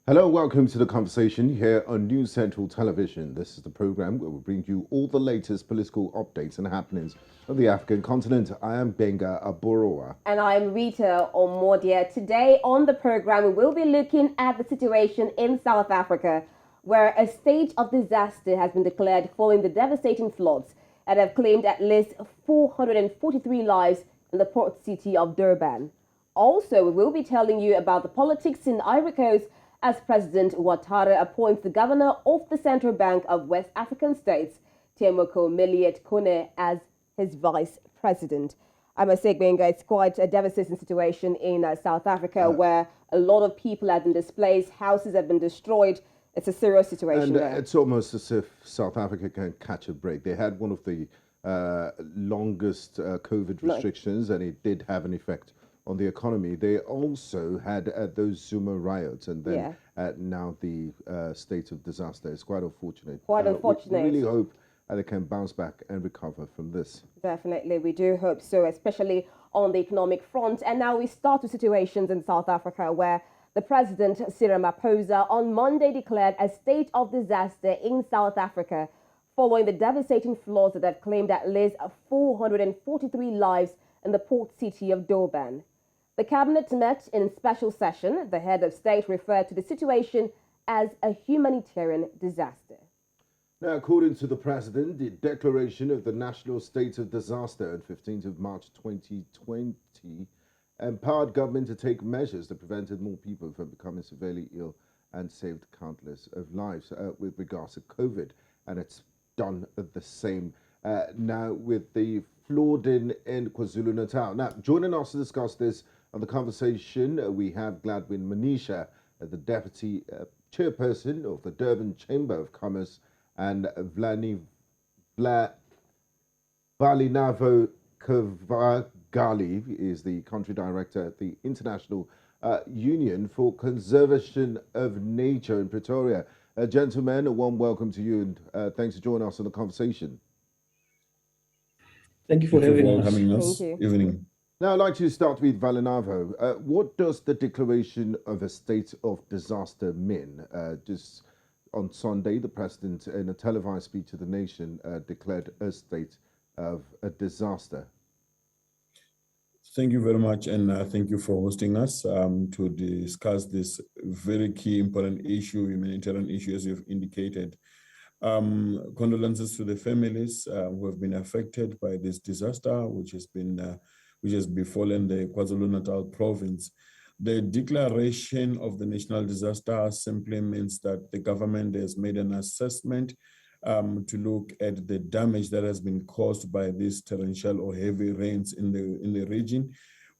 Hello, welcome to the conversation here on News Central Television. This is the program where we bring you all the latest political updates and happenings of the African continent. I am Gbenga Aborowa. And I'm Rita Omodia. Today on the program, we will be looking at the situation in South Africa, where a state of disaster has been declared following the devastating floods that have claimed at least 443 lives in the port city of Durban. Also, we will be telling you about the politics in Ivory Coast as President Ouattara appoints the governor of the Central Bank of West African States, Temoko Milliet Kone, as his vice president. I must say, Gbenga, it's quite a devastating situation in South Africa where a lot of people have been displaced, houses have been destroyed. It's a serious situation And there. it's almost as if South Africa can catch a break. They had one of the longest COVID restrictions, and it did have an effect on the economy. They also had those Zuma riots, and then now the state of disaster. It's quite unfortunate. Quite unfortunate. We really hope they can bounce back and recover from this. Definitely, we do hope so, especially on the economic front. And now we start with situations in South Africa where the president, Cyril Ramaphosa, on Monday declared a state of disaster in South Africa following the devastating floods that have claimed at least 443 lives in the port city of Durban. The cabinet met in special session. The head of state referred to the situation as a humanitarian disaster. Now, according to the president, the declaration of the national state of disaster on 15th of March 2020 empowered government to take measures that prevented more people from becoming severely ill and saved countless of lives with regards to COVID. And it's done the same now with the flooding in Kwazulu-Natal. Now, joining us to discuss this on the conversation, we have Gladwin Manisha, the deputy chairperson of the Durban Chamber of Commerce, and Vhalinavho Khavhagali is the country director at the International Union for Conservation of Nature in Pretoria. Gentlemen, a warm welcome to you, and thanks for joining us on the conversation. Thank you for having us. Thank you. Evening. Now, I'd like to start with Vhalinavho. What does the declaration of a state of disaster mean? Just on Sunday, the president, in a televised speech to the nation, declared a state of a disaster. Thank you very much, and thank you for hosting us to discuss this very key, important issue, humanitarian issue, as you've indicated. Condolences to the families who have been affected by this disaster, which has befallen the Kwazulu-Natal province. The declaration of the national disaster simply means that the government has made an assessment to look at the damage that has been caused by these torrential or heavy rains in the region,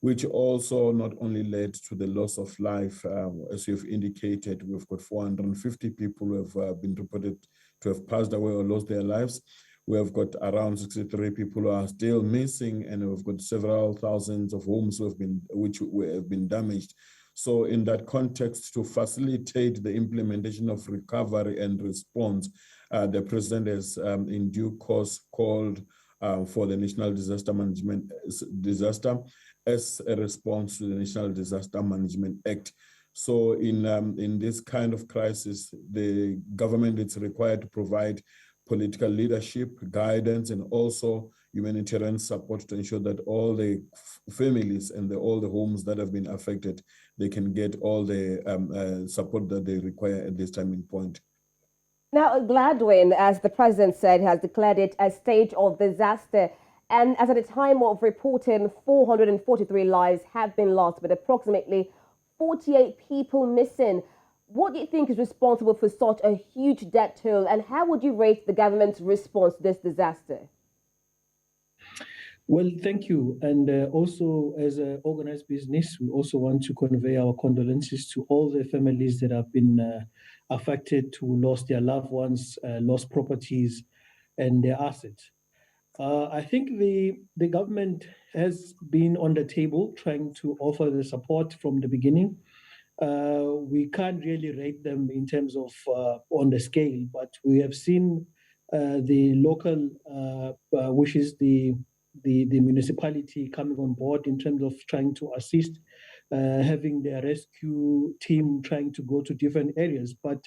which also not only led to the loss of life, as you've indicated. We've got 450 people who have been reported to have passed away or lost their lives. We have got around 63 people who are still missing, and we've got several thousands of homes who have been damaged. So in that context, to facilitate the implementation of recovery and response, the president has in due course called for the National Disaster Management as a response to the National Disaster Management Act. So in this kind of crisis, the government is required to provide political leadership, guidance, and also humanitarian support to ensure that all the families and all the homes that have been affected, they can get all the support that they require at this timing point. Now, Gladwin, as the president said, has declared it a state of disaster. And as at the time of reporting, 443 lives have been lost, with approximately 48 people missing. What do you think is responsible for such a huge death toll, and how would you rate the government's response to this disaster? Well, thank you. And also, as an organized business, we also want to convey our condolences to all the families that have been affected, who lost their loved ones, lost properties and their assets. I think the government has been on the table trying to offer the support from the beginning. We can't really rate them in terms of on the scale, but we have seen the local, which is the municipality, coming on board in terms of trying to assist having their rescue team trying to go to different areas. But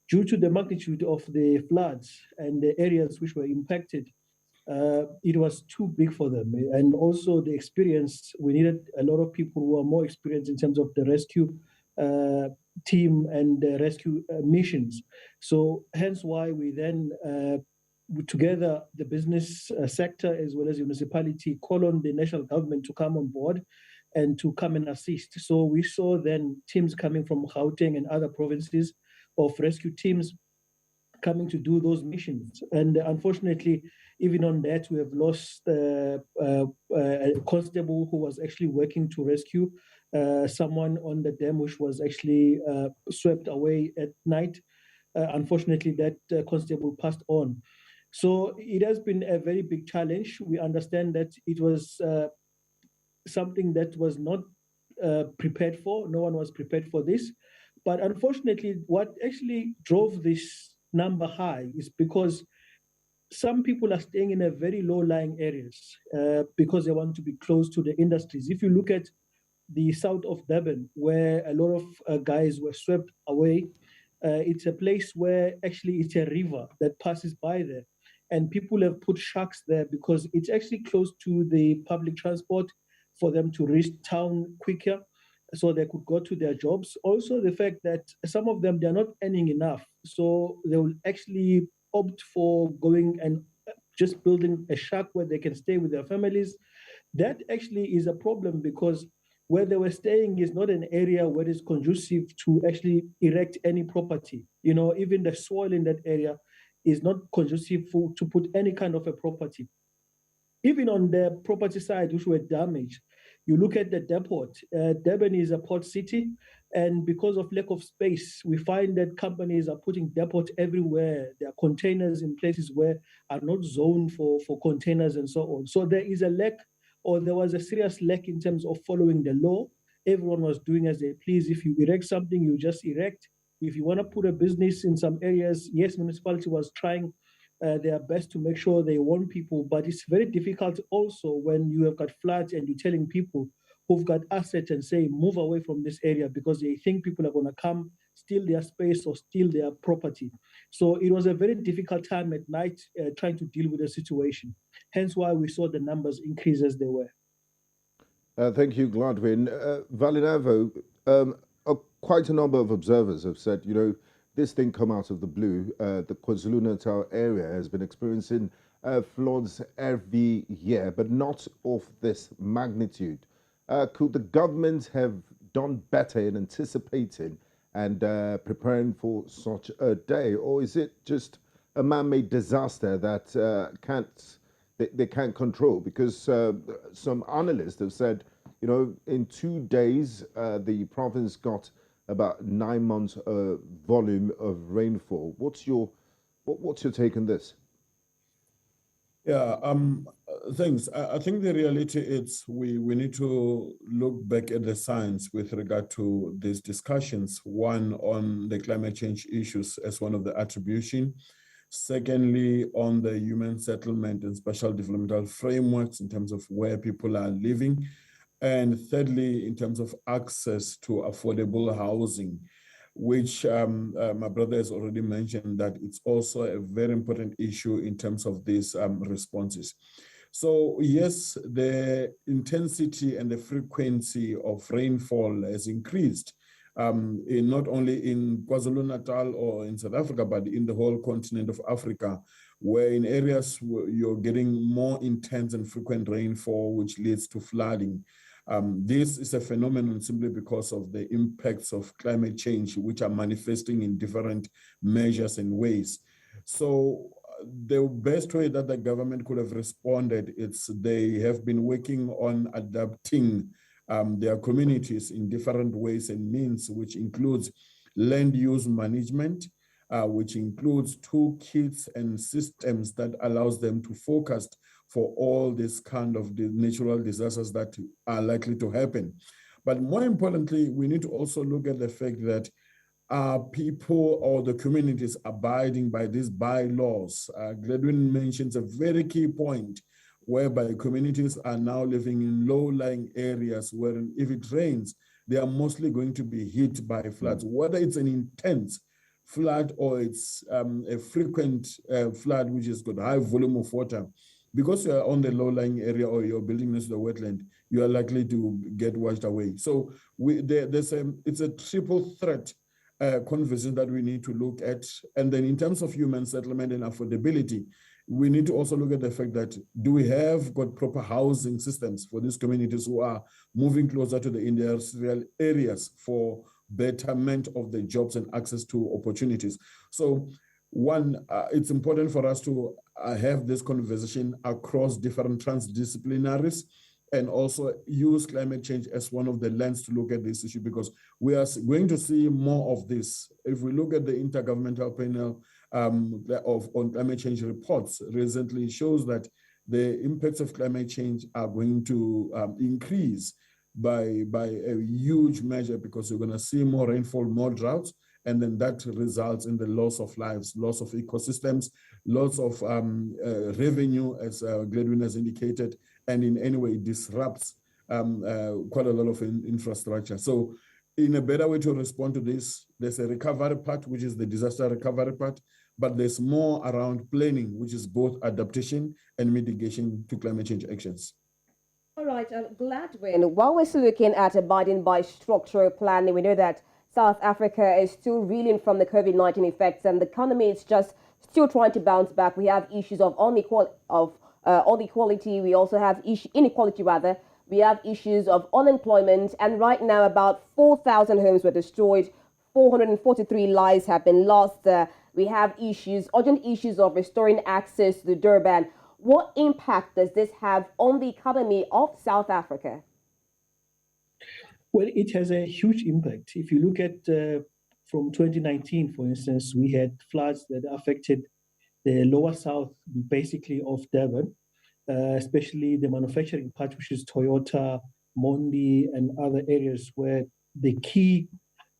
due to the magnitude of the floods and the areas which were impacted, it was too big for them. And also the experience, we needed a lot of people who are more experienced in terms of the rescue team and the rescue missions. So hence why we then, together, the business sector as well as municipality, call on the national government to come on board and to come and assist. So we saw then teams coming from Gauteng and other provinces of rescue teams coming to do those missions. And unfortunately, even on that, we have lost a constable who was actually working to rescue someone on the dam, which was actually swept away at night. Unfortunately, that constable passed on. So it has been a very big challenge. We understand that it was something that was not prepared for. No one was prepared for this. But unfortunately, what actually drove this number high is because some people are staying in a very low-lying areas because they want to be close to the industries. If you look at the south of Durban, where a lot of guys were swept away, it's a place where actually it's a river that passes by there. And people have put sharks there because it's actually close to the public transport for them to reach town quicker so they could go to their jobs. Also, the fact that some of them, they're not earning enough. So they will actually opt for going and just building a shack where they can stay with their families. That actually is a problem because where they were staying is not an area where it's conducive to actually erect any property. You know, even the soil in that area is not conducive to put any kind of a property. Even on the property side, which were damaged, you look at the depot. Durban is a port city, and because of lack of space, we find that companies are putting depot everywhere. There are containers in places where are not zoned for containers and so on. So there is a lack, or there was a serious lack in terms of following the law. Everyone was doing as they please. If you erect something, you just erect. If you want to put a business in some areas, yes, municipality was trying their best to make sure they warn people, but it's very difficult also when you have got floods and you're telling people who've got assets and say, move away from this area because they think people are going to come, steal their space or steal their property. So it was a very difficult time at night trying to deal with the situation. Hence why we saw the numbers increase as they were. Thank you, Gladwin. Vhalinavho, quite a number of observers have said, you know, this thing come out of the blue. The Kwazulu-Natal area has been experiencing floods every year, but not of this magnitude. Could the government have done better in anticipating and preparing for such a day? Or is it just a man-made disaster that they can't control? Because some analysts have said, you know, in 2 days, the province got about 9 months volume of rainfall. What's your take on this? Yeah, thanks. I think the reality is we need to look back at the science with regard to these discussions. One, on the climate change issues as one of the attribution. Secondly, on the human settlement and special developmental frameworks in terms of where people are living. And thirdly, in terms of access to affordable housing, which my brother has already mentioned that it's also a very important issue in terms of these responses. So yes, the intensity and the frequency of rainfall has increased, not only in KwaZulu-Natal or in South Africa, but in the whole continent of Africa, where in areas where you're getting more intense and frequent rainfall, which leads to flooding. This is a phenomenon simply because of the impacts of climate change, which are manifesting in different measures and ways. So the best way that the government could have responded is they have been working on adapting their communities in different ways and means, which includes land use management, which includes toolkits and systems that allows them to focus for all this kind of the natural disasters that are likely to happen. But more importantly, we need to also look at the fact that people or the communities abiding by these bylaws. Gladwin mentions a very key point whereby communities are now living in low-lying areas where if it rains, they are mostly going to be hit by floods, whether it's an intense flood or it's a frequent flood which has got high volume of water. Because you are on the low-lying area or you're building next to the wetland, you are likely to get washed away. So it's a triple threat conversation that we need to look at. And then in terms of human settlement and affordability, we need to also look at the fact that, do we have got proper housing systems for these communities who are moving closer to the industrial areas for betterment of the jobs and access to opportunities? So one, it's important for us to have this conversation across different transdisciplinaries and also use climate change as one of the lens to look at this issue, because we are going to see more of this. If we look at the Intergovernmental Panel on climate change reports recently, shows that the impacts of climate change are going to increase by a huge measure, because you're going to see more rainfall, more droughts, and then that results in the loss of lives, loss of ecosystems, loss of revenue, as Gladwin has indicated, and in any way disrupts quite a lot of infrastructure. So in a better way to respond to this, there's a recovery part, which is the disaster recovery part, but there's more around planning, which is both adaptation and mitigation to climate change actions. All right, Gladwin, while we're still looking at abiding by structural planning, we know that South Africa is still reeling from the COVID-19 effects, and the economy is just still trying to bounce back. We have issues of inequality. We also have inequality rather. We have issues of unemployment, and right now about 4,000 homes were destroyed. 443 lives have been lost. We have urgent issues of restoring access to Durban. What impact does this have on the economy of South Africa? Well, it has a huge impact. If you look at from 2019, for instance, we had floods that affected the lower south, basically, of Durban, especially the manufacturing part, which is Toyota, Mondi, and other areas where the key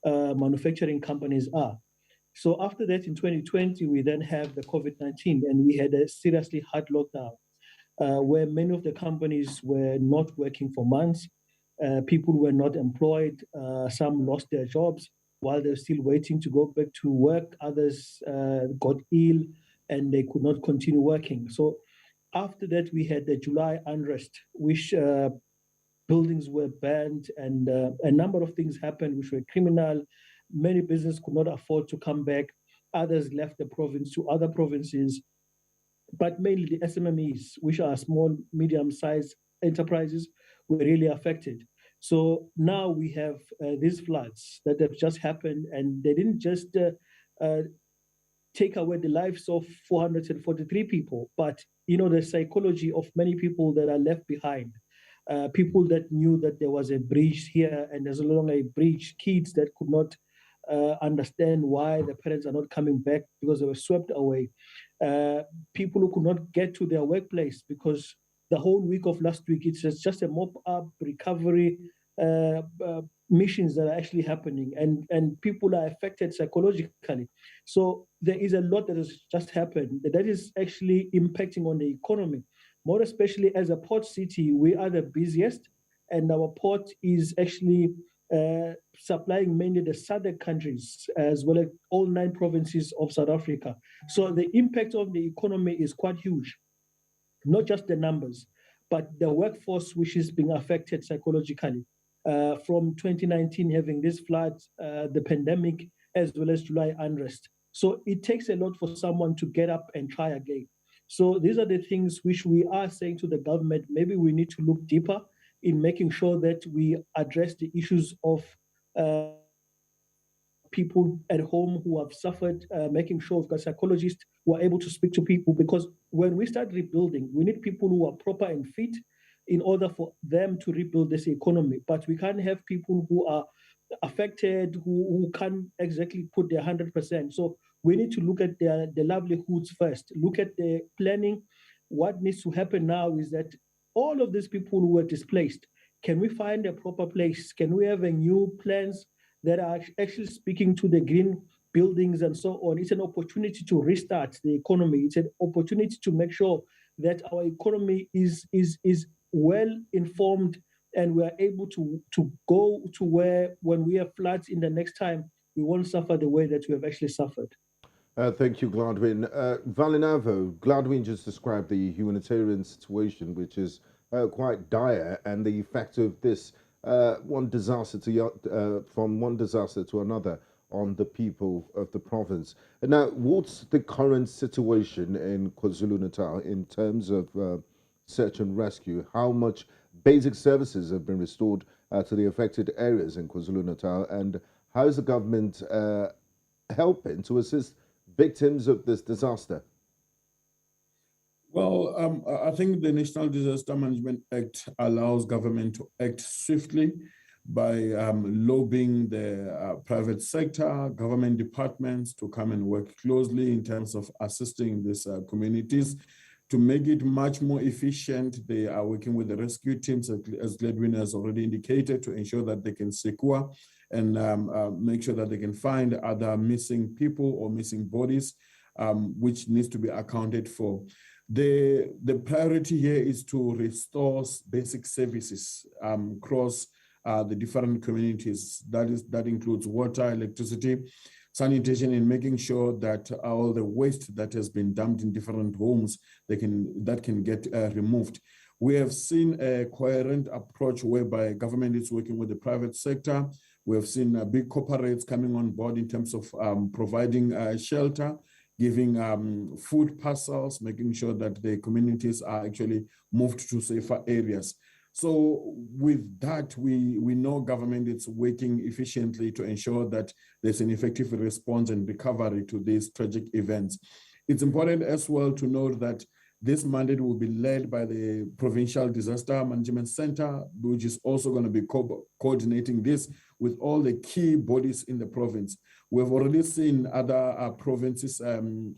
manufacturing companies are. So after that, in 2020, we then have the COVID-19, and we had a seriously hard lockdown where many of the companies were not working for months. People were not employed. Some lost their jobs while they're still waiting to go back to work. Others got ill and they could not continue working. So after that, we had the July unrest, which buildings were banned and a number of things happened which were criminal. Many businesses could not afford to come back. Others left the province to other provinces. But mainly the SMMEs, which are small, medium-sized enterprises, were really affected. So now we have these floods that have just happened, and they didn't just take away the lives of 443 people, but the psychology of many people that are left behind. People that knew that there was a breach here and there's no longer a breach. Kids that could not understand why the parents are not coming back because they were swept away. People who could not get to their workplace because the whole week of last week, it's just a mop-up recovery missions that are actually happening, and people are affected psychologically. So there is a lot that has just happened that is actually impacting on the economy. More especially as a port city, we are the busiest, and our port is actually supplying mainly the southern countries as well as all 9 provinces of South Africa. So the impact of the economy is quite huge. Not just the numbers, but the workforce which is being affected psychologically. From 2019 having this flood, the pandemic, as well as July unrest. So it takes a lot for someone to get up and try again. So these are the things which we are saying to the government, maybe we need to look deeper in making sure that we address the issues of people at home who have suffered, making sure we've got psychologists who are able to speak to people, because when we start rebuilding, we need people who are proper and fit in order for them to rebuild this economy. But we can't have people who are affected, who can't exactly put their 100%. So we need to look at the livelihoods first, look at the planning. What needs to happen now is that all of these people who were displaced, can we find a proper place? Can we have a new plans that are actually speaking to the green buildings and so on? It's an opportunity to restart the economy. It's an opportunity to make sure that our economy is well informed and we are able to go to where, when we have floods in the next time, we won't suffer the way that we have actually suffered. Thank you, Gladwin. Vhalinavho, Gladwin just described the humanitarian situation, which is quite dire, and the effect of this one disaster to from one disaster to another on the people of the province. And now, what's the current situation in KwaZulu-Natal in terms of search and rescue? How much basic services have been restored to the affected areas in KwaZulu-Natal, and how is the government helping to assist victims of this disaster? Well, I think the National Disaster Management Act allows government to act swiftly by lobbying the private sector, government departments to come and work closely in terms of assisting these communities. To make it much more efficient, they are working with the rescue teams, as Gladwin has already indicated, to ensure that they can secure and make sure that they can find other missing people or missing bodies, which needs to be accounted for. The priority here is to restore basic services across the different communities. That includes water, electricity, sanitation, and making sure that all the waste that has been dumped in different homes that can get removed. We have seen a coherent approach whereby government is working with the private sector. We have seen big corporates coming on board in terms of providing shelter, giving food parcels, making sure that the communities are actually moved to safer areas. So with that, we know government is working efficiently to ensure that there's an effective response and recovery to these tragic events. It's important as well to note that this mandate will be led by the Provincial Disaster Management Center, which is also going to be coordinating this with all the key bodies in the province. We've already seen other provinces,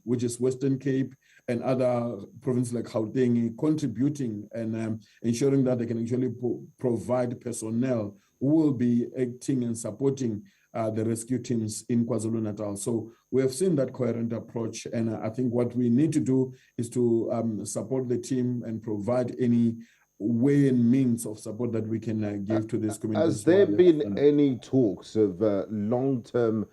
which is Western Cape, and other provinces like Gauteng contributing and ensuring that they can actually provide personnel who will be acting and supporting the rescue teams in KwaZulu-Natal. So we have seen that coherent approach, and I think what we need to do is to support the team and provide any way and means of support that we can give to this community. Has there been any talks of long-term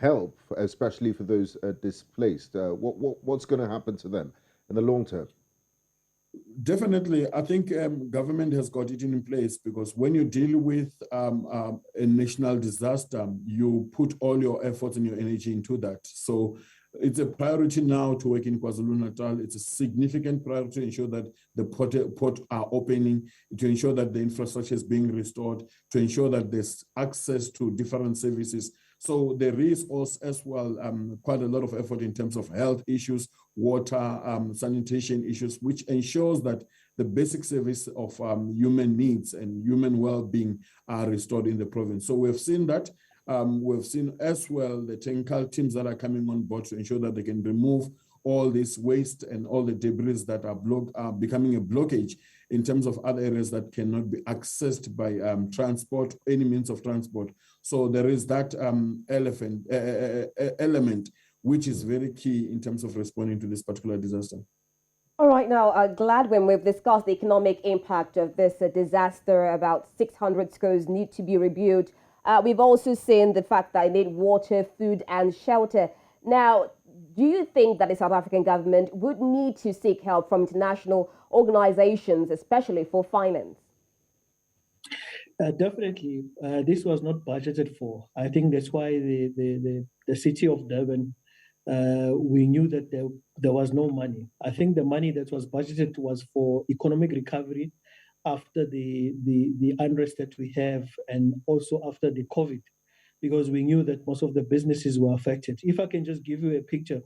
help, especially for those displaced? What's going to happen to them in the long term? Definitely, I think government has got it in place, because when you deal with a national disaster, you put all your efforts and your energy into that. So it's a priority now to work in KwaZulu-Natal. It's a significant priority to ensure that the port are opening, to ensure that the infrastructure is being restored, to ensure that there's access to different services. So there is also as well quite a lot of effort in terms of health issues, water, sanitation issues, which ensures that the basic service of human needs and human well-being are restored in the province. So we've seen that. We've seen as well the technical teams that are coming on board to ensure that they can remove all this waste and all the debris that are becoming a blockage in terms of other areas that cannot be accessed by transport, any means of transport. So there is that element, which is very key in terms of responding to this particular disaster. All right, now, Gladwin, we've discussed the economic impact of this disaster. About 600 schools need to be rebuilt. We've also seen the fact that they need water, food, and shelter. Now, do you think that the South African government would need to seek help from international organizations, especially for finance? Definitely. This was not budgeted for. I think that's why the city of Durban, we knew that there was no money. I think the money that was budgeted was for economic recovery after the unrest that we have, and also after the COVID, because we knew that most of the businesses were affected. If I can just give you a picture,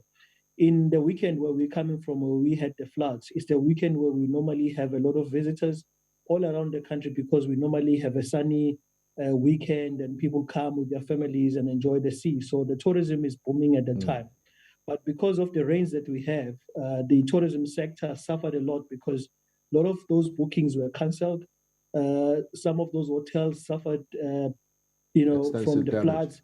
in the weekend where we're coming from, where we had the floods, it's the weekend where we normally have a lot of visitors all around the country, because we normally have a sunny weekend and people come with their families and enjoy the sea. So the tourism is booming at the time. But because of the rains that we have, the tourism sector suffered a lot, because a lot of those bookings were cancelled. Some of those hotels suffered, from the floods.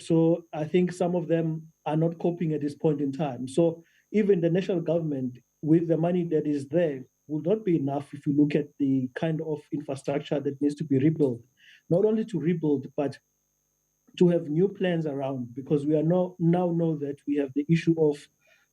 So I think some of them are not coping at this point in time. So even the national government, with the money that is there, will not be enough if you look at the kind of infrastructure that needs to be rebuilt. Not only to rebuild, but to have new plans around, because we are now know that we have the issue of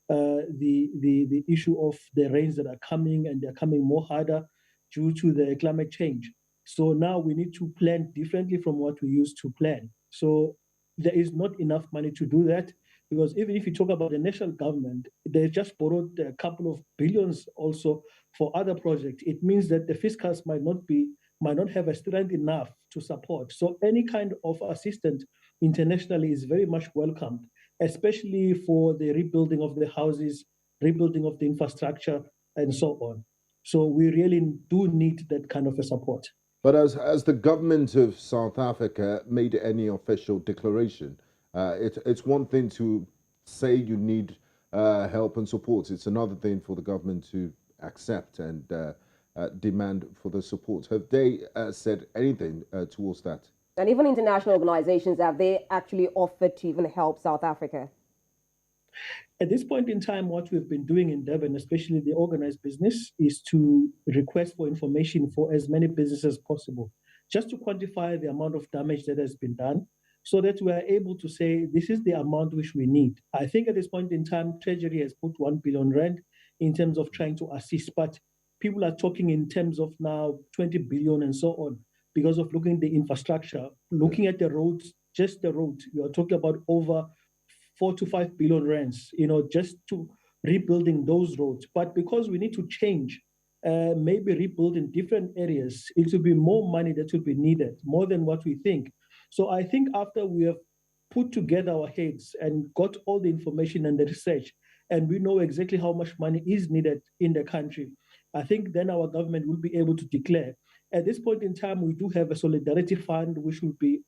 the issue of the rains that are coming, and they're coming more harder due to the climate change. So now we need to plan differently from what we used to plan. So there is not enough money to do that, because even if you talk about the national government, they just borrowed a couple of billions also for other projects. It means that the fiscals might not have a strength enough to support. So any kind of assistance internationally is very much welcomed, especially for the rebuilding of the houses, rebuilding of the infrastructure, and so on. So we really do need that kind of a support. But has the government of South Africa made any official declaration? It's one thing to say you need help and support. It's another thing for the government to accept and demand for the support. Have they said anything towards that? And even international organizations, have they actually offered to even help South Africa? At this point in time, what we've been doing in Durban, especially the organized business, is to request for information for as many businesses as possible, just to quantify the amount of damage that has been done, so that we are able to say, this is the amount which we need. I think at this point in time, Treasury has put 1 billion rand in terms of trying to assist, but people are talking in terms of now 20 billion and so on, because of looking at the infrastructure, looking at the roads, just the road. We are talking about over 4 to 5 billion rands, just to rebuilding those roads. But because we need to change, maybe rebuild in different areas, it will be more money that will be needed, more than what we think. So I think after we have put together our heads and got all the information and the research, and we know exactly how much money is needed in the country, I think then our government will be able to declare. At this point in time, we do have a solidarity fund, which will be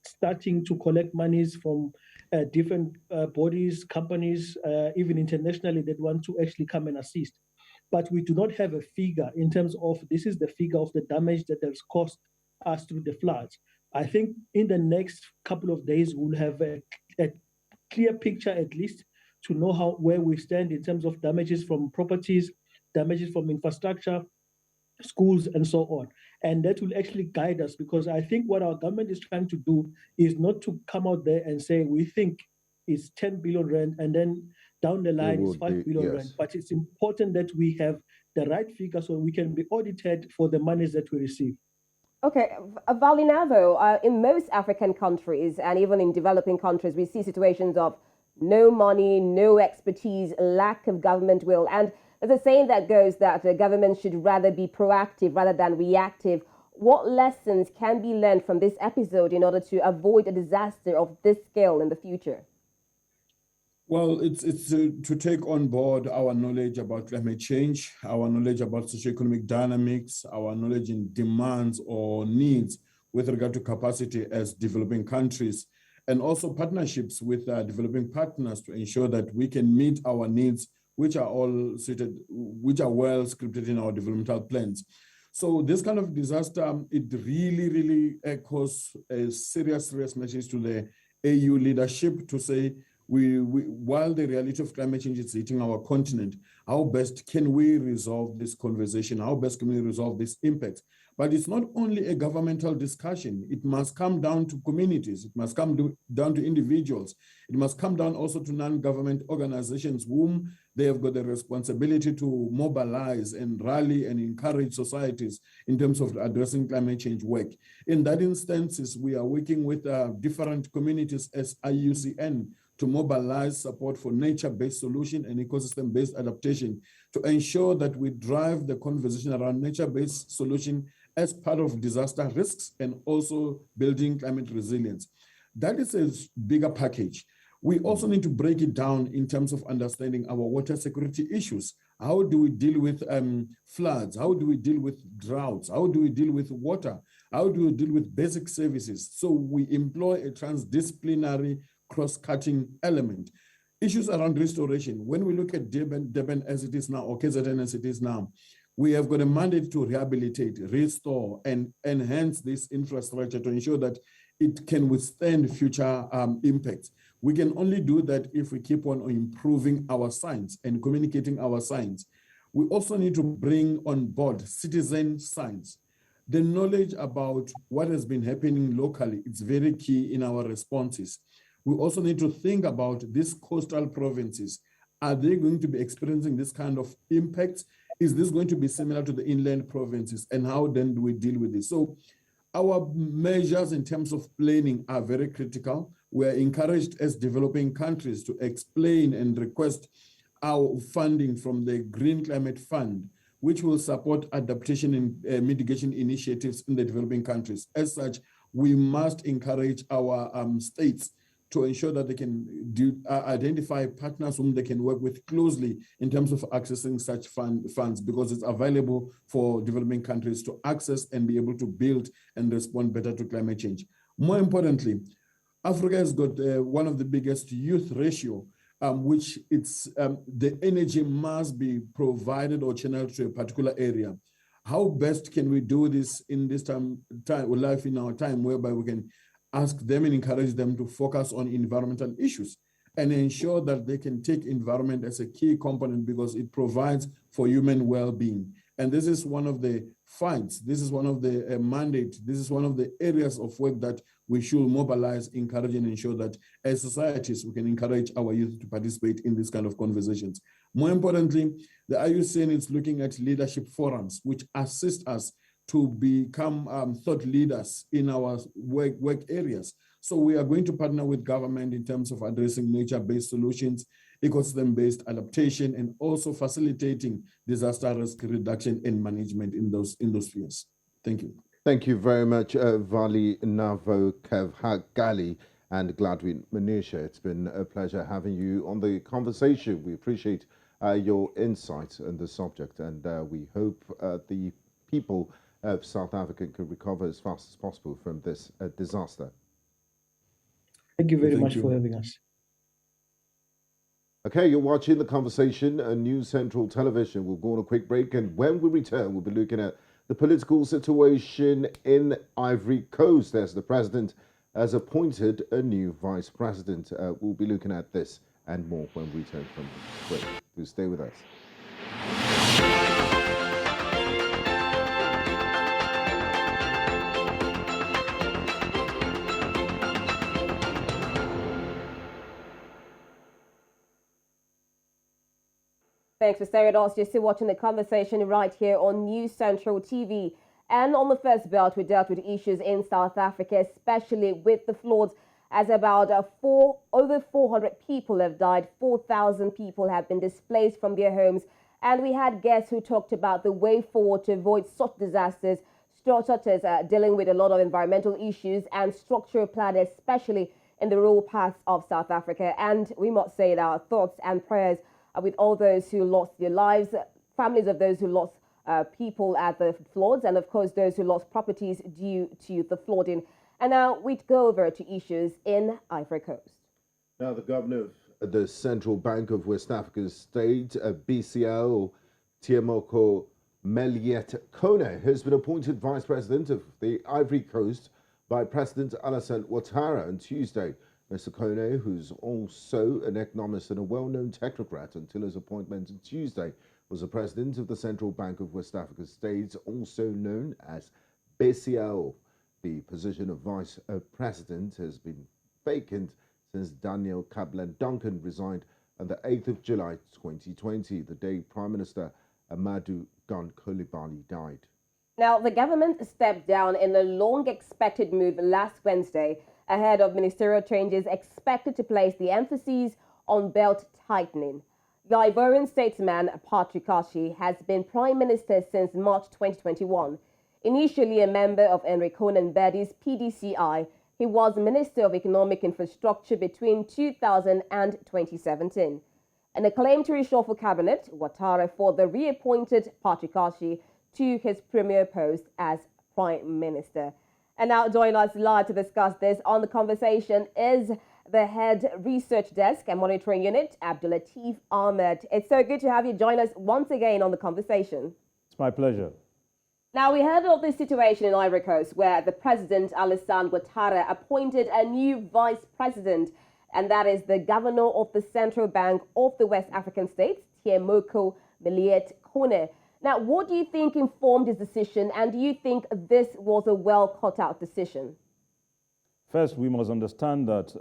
starting to collect monies from different bodies, companies, even internationally, that want to actually come and assist. But we do not have a figure in terms of, this is the figure of the damage that has caused us through the floods. I think in the next couple of days, we'll have a clear picture, at least, to know where we stand in terms of damages from properties, damages from infrastructure, schools, and so on. And that will actually guide us, because I think what our government is trying to do is not to come out there and say, we think it's 10 billion rand, and then down the line it's 5 billion rand. But it's important that we have the right figure so we can be audited for the monies that we receive. Okay, Vhalinavho, in most African countries and even in developing countries, we see situations of no money, no expertise, lack of government will. And there's a saying that goes that the government should rather be proactive rather than reactive. What lessons can be learned from this episode in order to avoid a disaster of this scale in the future? Well, it's to take on board our knowledge about climate change, our knowledge about socioeconomic dynamics, our knowledge in demands or needs with regard to capacity as developing countries, and also partnerships with developing partners to ensure that we can meet our needs, which are all suited, which are well scripted in our developmental plans. So this kind of disaster, it really echoes a serious message to the AU leadership to say, while the reality of climate change is hitting our continent, how best can we resolve this conversation? How best can we resolve this impact? But it's not only a governmental discussion. It must come down to communities. It must come down to individuals. It must come down also to non-government organizations whom they have got the responsibility to mobilize and rally and encourage societies in terms of addressing climate change work. In that instances, we are working with different communities as IUCN to mobilize support for nature-based solution and ecosystem-based adaptation to ensure that we drive the conversation around nature-based solution as part of disaster risks and also building climate resilience. That is a bigger package. We also need to break it down in terms of understanding our water security issues. How do we deal with floods? How do we deal with droughts? How do we deal with water? How do we deal with basic services? So we employ a transdisciplinary cross-cutting element. Issues around restoration. When we look at Durban as it is now, or KZN as it is now, we have got a mandate to rehabilitate, restore, and enhance this infrastructure to ensure that it can withstand future impacts. We can only do that if we keep on improving our science and communicating our science. We also need to bring on board citizen science. The knowledge about what has been happening locally, it's very key in our responses. We also need to think about these coastal provinces. Are they going to be experiencing this kind of impacts? Is this going to be similar to the inland provinces? And how then do we deal with this? So our measures in terms of planning are very critical. We are encouraged as developing countries to explain and request our funding from the Green Climate Fund, which will support adaptation and mitigation initiatives in the developing countries. As such, we must encourage our states to ensure that they can identify partners whom they can work with closely in terms of accessing such funds, because it's available for developing countries to access and be able to build and respond better to climate change. More importantly, Africa has got one of the biggest youth ratio, which it's the energy must be provided or channeled to a particular area. How best can we do this in this time life in our time, whereby we can ask them and encourage them to focus on environmental issues and ensure that they can take environment as a key component, because it provides for human well-being. And this is one of the fights, this is one of the mandates, this is one of the areas of work that we should mobilize, encourage, and ensure that as societies, we can encourage our youth to participate in this kind of conversations. More importantly, the IUCN is looking at leadership forums, which assist us to become thought leaders in our work areas. So we are going to partner with government in terms of addressing nature-based solutions, ecosystem-based adaptation, and also facilitating disaster risk reduction and management in those spheres. Thank you. Thank you very much, Vhalinavho, Khavhagali, and Gladwin Manisha. It's been a pleasure having you on the conversation. We appreciate your insights on the subject, and we hope the people of South Africa can recover as fast as possible from this disaster. Thank you very much for having us. Okay, you're watching The Conversation on News Central Television. We'll go on a quick break, and when we return, we'll be looking at the political situation in Ivory Coast as the president has appointed a new vice president. We'll be looking at this and more when we return from the break. Do stay with us. Thanks for staying with us. You're still watching The Conversation right here on News Central TV. And on the first belt, we dealt with issues in South Africa, especially with the floods, as about over 400 people have died, 4,000 people have been displaced from their homes. And we had guests who talked about the way forward to avoid such disasters, such as dealing with a lot of environmental issues and structural planning, especially in the rural parts of South Africa. And we must say that our thoughts and prayers with all those who lost their lives, families of those who lost people at the floods, and of course those who lost properties due to the flooding. And now we'd go over to issues in Ivory Coast. Now, the governor of the Central Bank of West Africa's state, BCL, Tiemoko Meliet Kone, has been appointed vice president of the Ivory Coast by President Alassane Ouattara on Tuesday. Mr. Kone, who's also an economist and a well-known technocrat until his appointment on Tuesday, was the president of the Central Bank of West Africa's state, also known as BCL. The position of vice president has been vacant since Daniel Kablan-Duncan resigned on the 8th of July 2020, the day Prime Minister Amadou Gon Coulibaly died. Now, the government stepped down in a long-expected move last Wednesday ahead of ministerial changes expected to place the emphasis on belt tightening. The Ivorian statesman Patrick Kashi has been Prime Minister since March 2021. Initially a member of Enrico Nbedi's PDCI, he was Minister of Economic Infrastructure between 2000 and 2017. In a claim to reshuffle cabinet, Ouattara for the reappointed Patrick Kashi to his premier post as Prime Minister. And now join us live to discuss this on The Conversation is the head research desk and monitoring unit, Abdulatif Ahmed. It's so good to have you join us once again on The Conversation. It's my pleasure. Now, we heard of this situation in Ivory Coast where the president, Alassane Ouattara, appointed a new vice president, and that is the governor of the Central Bank of the West African states, Tiemoko Meliet Kone. Now, what do you think informed his decision, and do you think this was a well-cut-out decision? First, we must understand that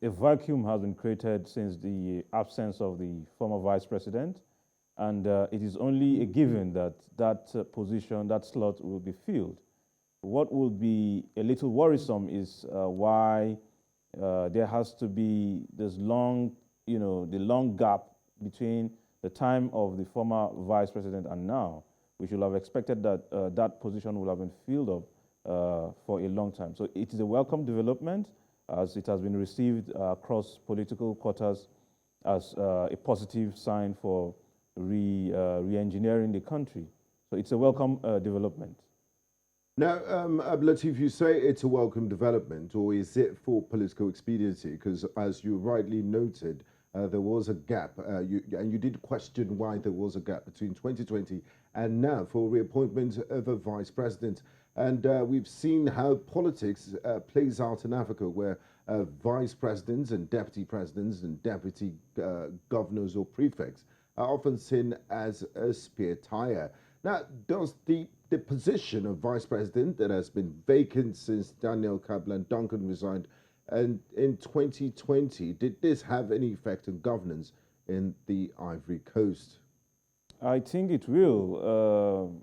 a vacuum has been created since the absence of the former vice president, and it is only a given that that position, that slot will be filled. What will be a little worrisome is why there has to be this long, the long gap between the time of the former vice president and now. We should have expected that that position will have been filled up for a long time. So it is a welcome development, as it has been received across political quarters as a positive sign for re-engineering the country. So it's a welcome development. Now, Latif, you say it's a welcome development, or is it for political expediency? Because as you rightly noted, there was a gap, and you did question why there was a gap between 2020 and now for reappointment of a vice president. And we've seen how politics plays out in Africa, where vice presidents and deputy governors or prefects are often seen as a spare tire. Now, does the position of vice president that has been vacant since Daniel Kablan-Duncan resigned and in 2020, did this have any effect on governance in the Ivory Coast? I think it will.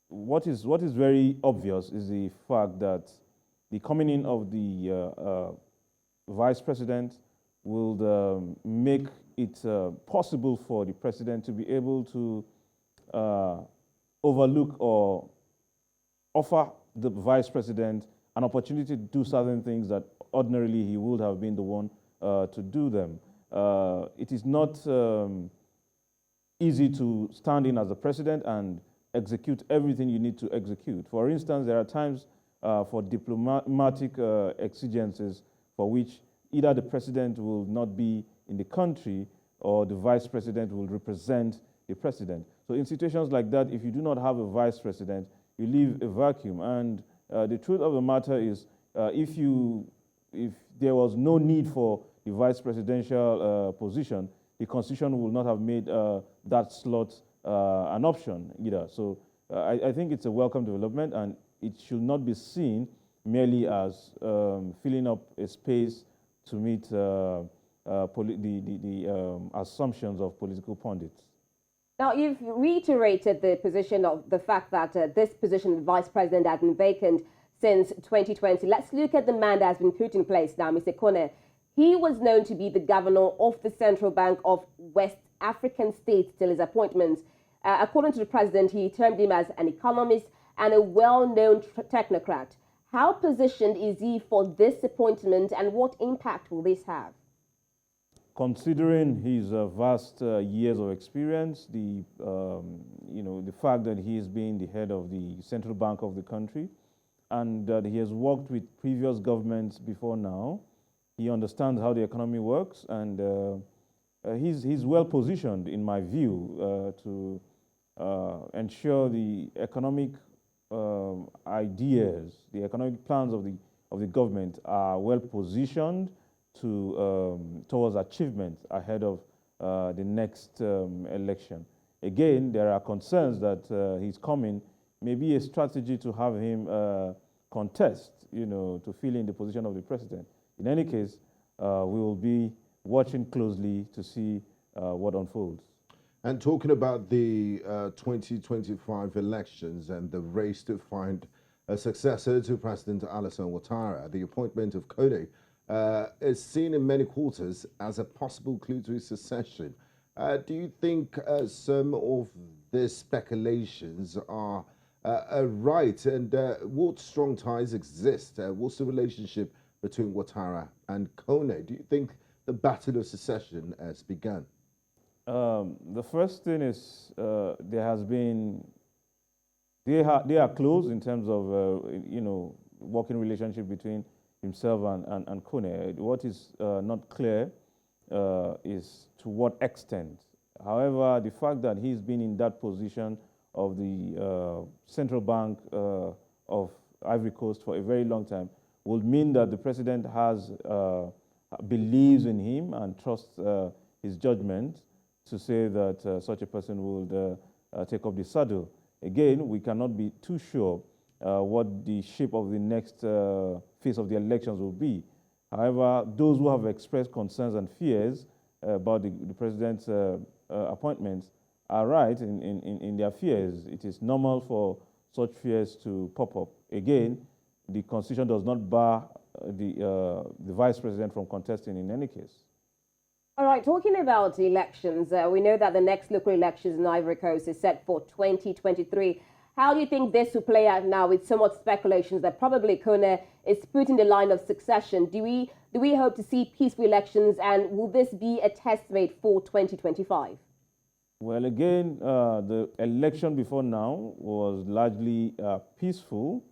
What is very obvious is the fact that the coming in of the vice president will make it possible for the president to be able to overlook or offer the vice president an opportunity to do certain things that ordinarily he would have been the one to do them. It is not easy to stand in as a president and execute everything you need to execute. For instance, there are times for diplomatic exigencies for which either the president will not be in the country or the vice president will represent the president. So in situations like that, if you do not have a vice president, you leave a vacuum. And the truth of the matter is, if there was no need for the vice presidential position, the Constitution will not have made that slot an option either. So I think it's a welcome development, and it should not be seen merely as filling up a space to meet the assumptions of political pundits. Now, you've reiterated the position of the fact that this position of vice president has been vacant since 2020. Let's look at the man that has been put in place now, Mr. Kone. He was known to be the governor of the Central Bank of West African states till his appointment. According to the president, he termed him as an economist and a well-known technocrat. How positioned is he for this appointment, and what impact will this have? Considering his vast years of experience, the fact that he has been the head of the central bank of the country, and that he has worked with previous governments before now, he understands how the economy works, and he's well positioned, in my view, to ensure the economic ideas, the economic plans of the government are well positioned towards achievement ahead of the next election. Again, there are concerns that his coming may be a strategy to have him contest, to fill in the position of the president. In any case, we will be watching closely to see what unfolds. And talking about the 2025 elections and the race to find a successor to President Alassane Ouattara, the appointment of Kone is seen in many quarters as a possible clue to his succession. Do you think some of these speculations are right? And what strong ties exist? What's the relationship between Ouattara and Kone? Do you think the battle of succession has begun? The first thing is they are close in terms of working relationship between himself and Kone. What is not clear is to what extent. However, the fact that he's been in that position of the central bank of Ivory Coast for a very long time would mean that the president believes in him and trusts his judgment to say that such a person would take up the saddle. Again, we cannot be too sure what the shape of the next phase of the elections will be. However, those who have expressed concerns and fears about the president's appointments are right in their fears. It is normal for such fears to pop up. Again, the Constitution does not bar the vice president from contesting in any case. All right, talking about elections, we know that the next local elections in Ivory Coast is set for 2023. How do you think this will play out now with somewhat speculations that probably Kone is put in the line of succession? Do we hope to see peaceful elections, and will this be a test made for 2025? Well, again, the election before now was largely peaceful.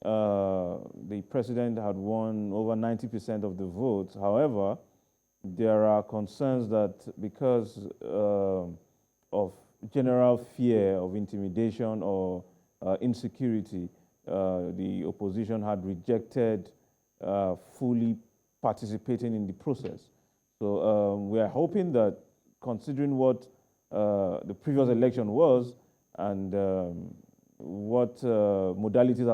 The president had won over 90% of the votes. However, there are concerns that because of general fear of intimidation or insecurity, the opposition had rejected fully participating in the process. So we are hoping that, considering what the previous election was and what modalities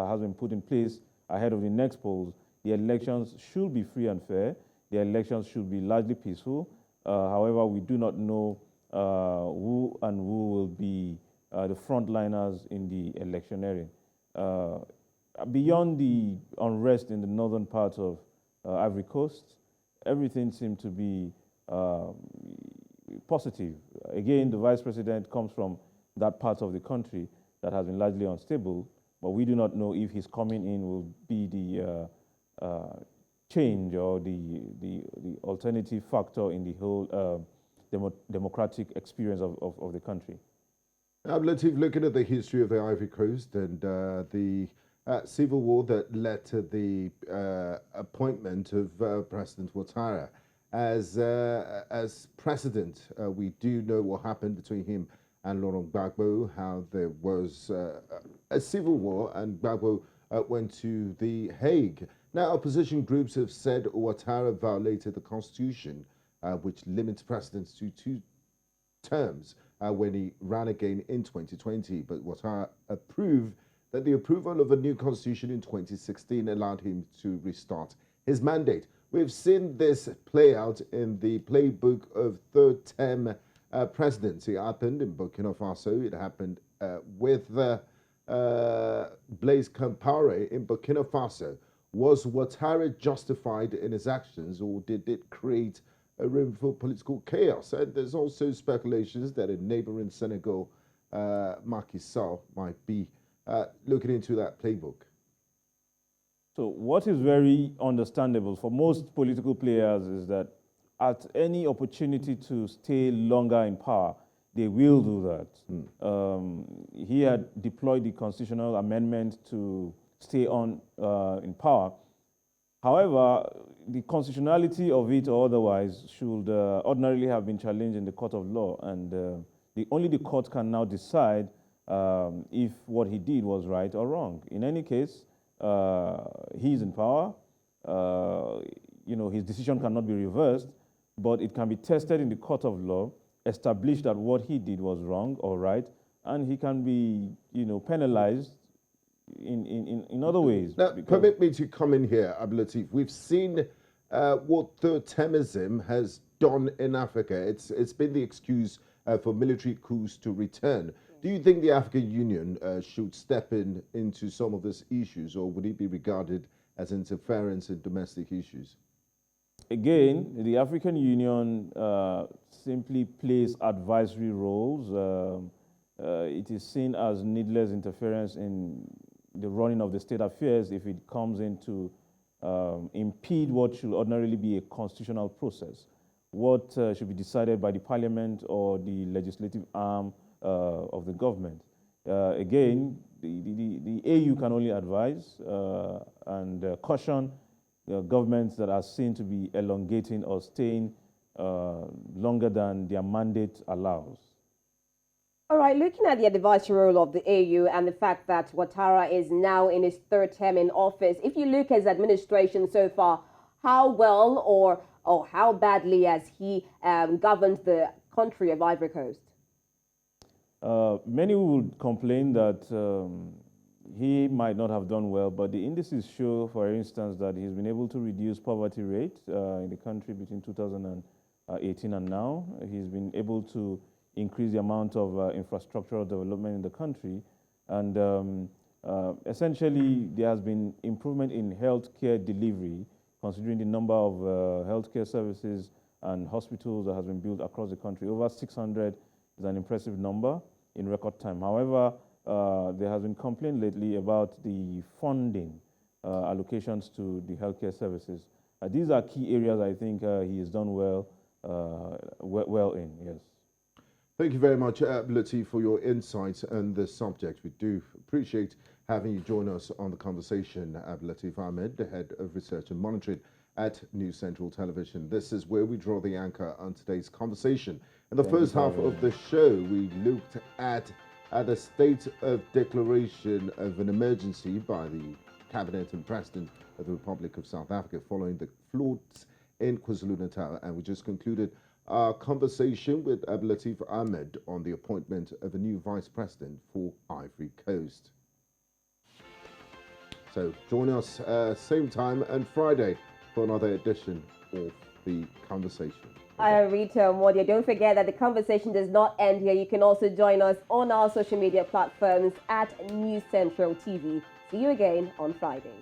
has been put in place ahead of the next polls, the elections should be free and fair. The elections should be largely peaceful. However, we do not know who will be the frontliners in the electioneering. Beyond the unrest in the northern part of Ivory Coast, everything seemed to be positive. Again, the vice president comes from that part of the country that has been largely unstable, but we do not know if his coming in will be the change or the alternative factor in the whole democratic experience of the country. Latif, looking at the history of the Ivory Coast and the civil war that led to the appointment of President Ouattara as president, we do know what happened between him and Laurent Gbagbo, how there was a civil war and Gbagbo went to The Hague. Now, opposition groups have said Ouattara violated the constitution, which limits presidents to 2 terms when he ran again in 2020. But Ouattara proved that the approval of a new constitution in 2016 allowed him to restart his mandate. We've seen this play out in the playbook of third-term presidency. It happened in Burkina Faso. It happened with Blaise Compaoré in Burkina Faso. Was Ouattara justified in his actions, or did it create a room for political chaos? And there's also speculations that in neighboring Senegal, Macky Sall might be looking into that playbook. So what is very understandable for most political players is that at any opportunity to stay longer in power, they will do that. He had deployed the constitutional amendment to stay on in power. However, the constitutionality of it or otherwise should ordinarily have been challenged in the court of law, and only the court can now decide if what he did was right or wrong. In any case, he's in power. His decision cannot be reversed, but it can be tested in the court of law, established that what he did was wrong or right, and he can be, penalized in other ways. Now, permit me to come in here, Abdulatif. We've seen what third-termism has done in Africa. It's been the excuse for military coups to return. Do you think the African Union should step into some of these issues, or would it be regarded as interference in domestic issues? Again, the African Union simply plays advisory roles. It is seen as needless interference in the running of the state affairs if it comes in to impede what should ordinarily be a constitutional process. What should be decided by the parliament or the legislative arm of the government. Again, the AU can only advise and caution governments that are seen to be elongating or staying longer than their mandate allows. All right, looking at the advisory role of the AU and the fact that Ouattara is now in his 3rd term in office, if you look at his administration so far, how well or how badly has he governed the country of Ivory Coast? Many would complain that he might not have done well, but the indices show, for instance, that he's been able to reduce poverty rate in the country between 2018 and now. He's been able to increase the amount of infrastructural development in the country, and essentially there has been improvement in healthcare delivery, considering the number of healthcare services and hospitals that has been built across the country. Over 600 is an impressive number in record time. However, there has been complaint lately about the funding allocations to the healthcare services. These are key areas I think he has done well in, yes. Thank you very much, Lateef, for your insights on this subject. We do appreciate having you join us on the conversation. Lateef Ahmed, the head of research and monitoring at News Central Television. This is where we draw the anchor on today's conversation. In the first half of the show, we looked at the state of declaration of an emergency by the Cabinet and President of the Republic of South Africa following the floods in Kwazulu-Natal, and we just concluded our conversation with Lateef Ahmed on the appointment of a new Vice President for Ivory Coast. So join us same time on Friday for another edition of The Conversation. I am Rita Omodia. Don't forget that the conversation does not end here. You can also join us on our social media platforms at News Central TV. See you again on Friday.